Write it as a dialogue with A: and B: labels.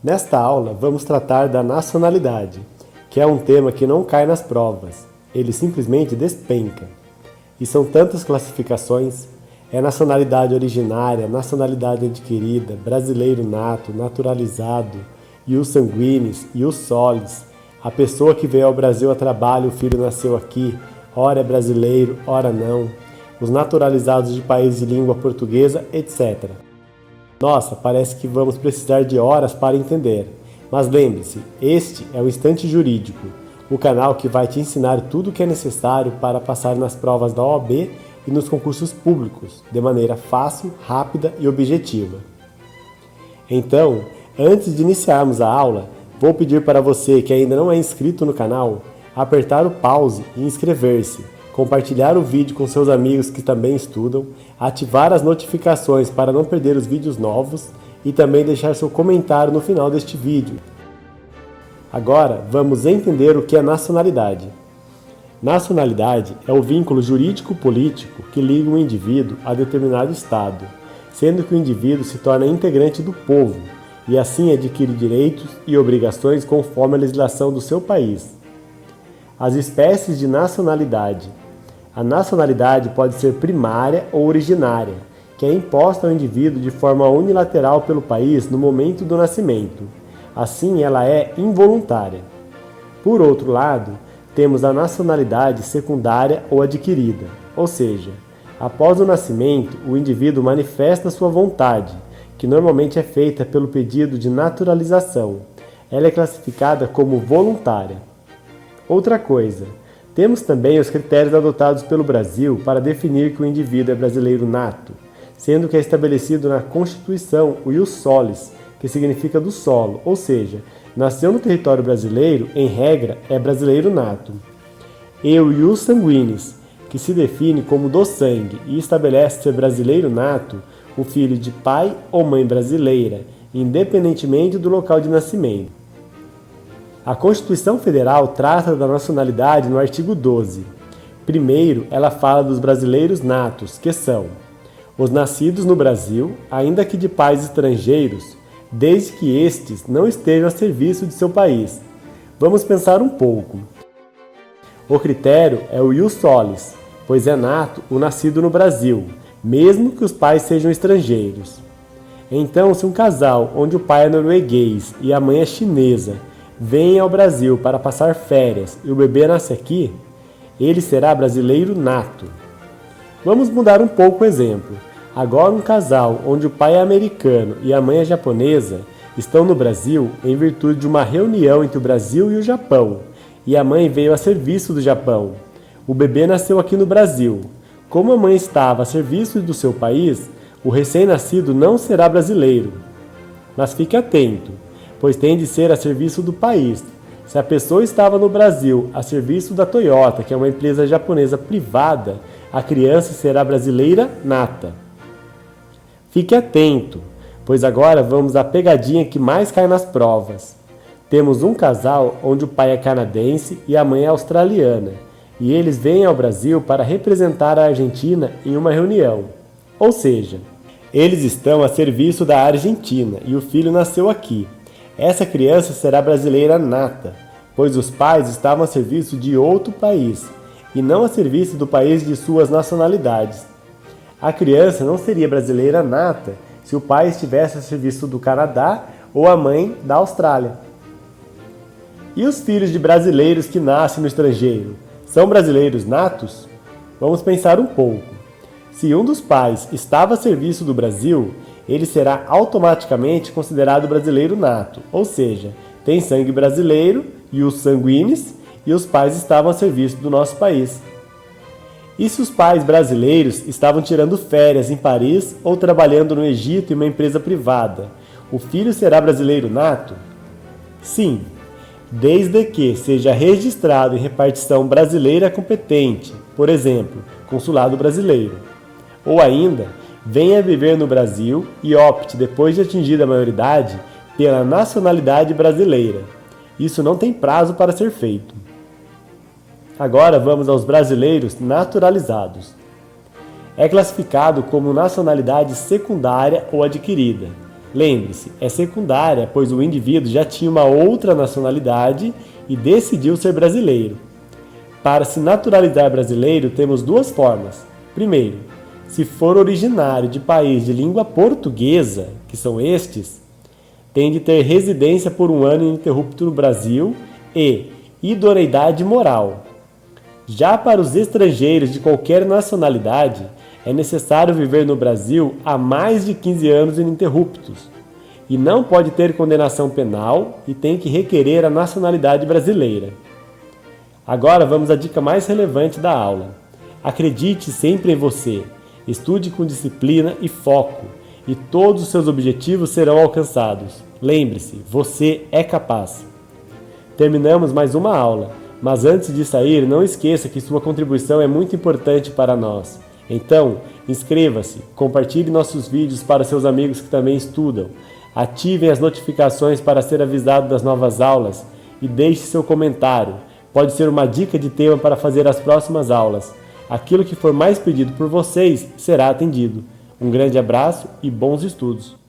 A: Nesta aula, vamos tratar da nacionalidade, que é um tema que não cai nas provas, ele simplesmente despenca. E são tantas classificações, é nacionalidade originária, nacionalidade adquirida, brasileiro nato, naturalizado, ius sanguinis, ius solis, a pessoa que veio ao Brasil a trabalho, o filho nasceu aqui, ora é brasileiro, ora não, os naturalizados de países de língua portuguesa, etc. Nossa, parece que vamos precisar de horas para entender. Mas lembre-se, este é o Instante Jurídico, o canal que vai te ensinar tudo o que é necessário para passar nas provas da OAB e nos concursos públicos, de maneira fácil, rápida e objetiva. Então, antes de iniciarmos a aula, vou pedir para você que ainda não é inscrito no canal, apertar o pause e inscrever-se, compartilhar o vídeo com seus amigos que também estudam, ativar as notificações para não perder os vídeos novos e também deixar seu comentário no final deste vídeo. Agora, vamos entender o que é nacionalidade. Nacionalidade é o vínculo jurídico-político que liga um indivíduo a determinado estado, sendo que o indivíduo se torna integrante do povo e assim adquire direitos e obrigações conforme a legislação do seu país. As espécies de nacionalidade. A nacionalidade pode ser primária ou originária, que é imposta ao indivíduo de forma unilateral pelo país no momento do nascimento. Assim, ela é involuntária. Por outro lado, temos a nacionalidade secundária ou adquirida, ou seja, após o nascimento, o indivíduo manifesta sua vontade, que normalmente é feita pelo pedido de naturalização. Ela é classificada como voluntária. Outra coisa, temos também os critérios adotados pelo Brasil para definir que o indivíduo é brasileiro nato, sendo que é estabelecido na Constituição o ius solis, que significa do solo, ou seja, nasceu no território brasileiro, em regra, é brasileiro nato. E o ius sanguinis, que se define como do sangue e estabelece ser brasileiro nato o filho de pai ou mãe brasileira, independentemente do local de nascimento. A Constituição Federal trata da nacionalidade no artigo 12. Primeiro, ela fala dos brasileiros natos, que são os nascidos no Brasil, ainda que de pais estrangeiros, desde que estes não estejam a serviço de seu país. Vamos pensar um pouco. O critério é o ius solis, pois é nato o nascido no Brasil, mesmo que os pais sejam estrangeiros. Então, se um casal onde o pai é norueguês e a mãe é chinesa vem ao Brasil para passar férias e o bebê nasce aqui, ele será brasileiro nato. Vamos mudar um pouco o exemplo. Agora um casal onde o pai é americano e a mãe é japonesa estão no Brasil em virtude de uma reunião entre o Brasil e o Japão, e a mãe veio a serviço do Japão. O bebê nasceu aqui no Brasil. Como a mãe estava a serviço do seu país, o recém-nascido não será brasileiro. Mas fique atento, pois tem de ser a serviço do país. Se a pessoa estava no Brasil a serviço da Toyota, que é uma empresa japonesa privada, a criança será brasileira nata. Fique atento, pois agora vamos à pegadinha que mais cai nas provas. Temos um casal onde o pai é canadense e a mãe é australiana, e eles vêm ao Brasil para representar a Argentina em uma reunião. Ou seja, eles estão a serviço da Argentina e o filho nasceu aqui. Essa criança será brasileira nata, pois os pais estavam a serviço de outro país, e não a serviço do país de suas nacionalidades. A criança não seria brasileira nata se o pai estivesse a serviço do Canadá ou a mãe da Austrália. E os filhos de brasileiros que nascem no estrangeiro, são brasileiros natos? Vamos pensar um pouco. Se um dos pais estava a serviço do Brasil, ele será automaticamente considerado brasileiro nato, ou seja, tem sangue brasileiro, ius sanguinis, e os pais estavam a serviço do nosso país. E se os pais brasileiros estavam tirando férias em Paris ou trabalhando no Egito em uma empresa privada, o filho será brasileiro nato? Sim, desde que seja registrado em repartição brasileira competente, por exemplo, consulado brasileiro. Ou ainda, venha viver no Brasil e opte, depois de atingida a maioridade, pela nacionalidade brasileira. Isso não tem prazo para ser feito. Agora vamos aos brasileiros naturalizados. É classificado como nacionalidade secundária ou adquirida. Lembre-se, é secundária, pois o indivíduo já tinha uma outra nacionalidade e decidiu ser brasileiro. Para se naturalizar brasileiro, temos duas formas. Primeiro, se for originário de país de língua portuguesa, que são estes, tem de ter residência por 1 ano ininterrupto no Brasil e idoneidade moral. Já para os estrangeiros de qualquer nacionalidade, é necessário viver no Brasil há mais de 15 anos ininterruptos e não pode ter condenação penal e tem que requerer a nacionalidade brasileira. Agora vamos à dica mais relevante da aula. Acredite sempre em você, estude com disciplina e foco e todos os seus objetivos serão alcançados. Lembre-se, você é capaz. Terminamos mais uma aula, mas antes de sair, não esqueça que sua contribuição é muito importante para nós. Então, inscreva-se, compartilhe nossos vídeos para seus amigos que também estudam, ativem as notificações para ser avisado das novas aulas e deixe seu comentário. Pode ser uma dica de tema para fazer as próximas aulas. Aquilo que for mais pedido por vocês será atendido. Um grande abraço e bons estudos!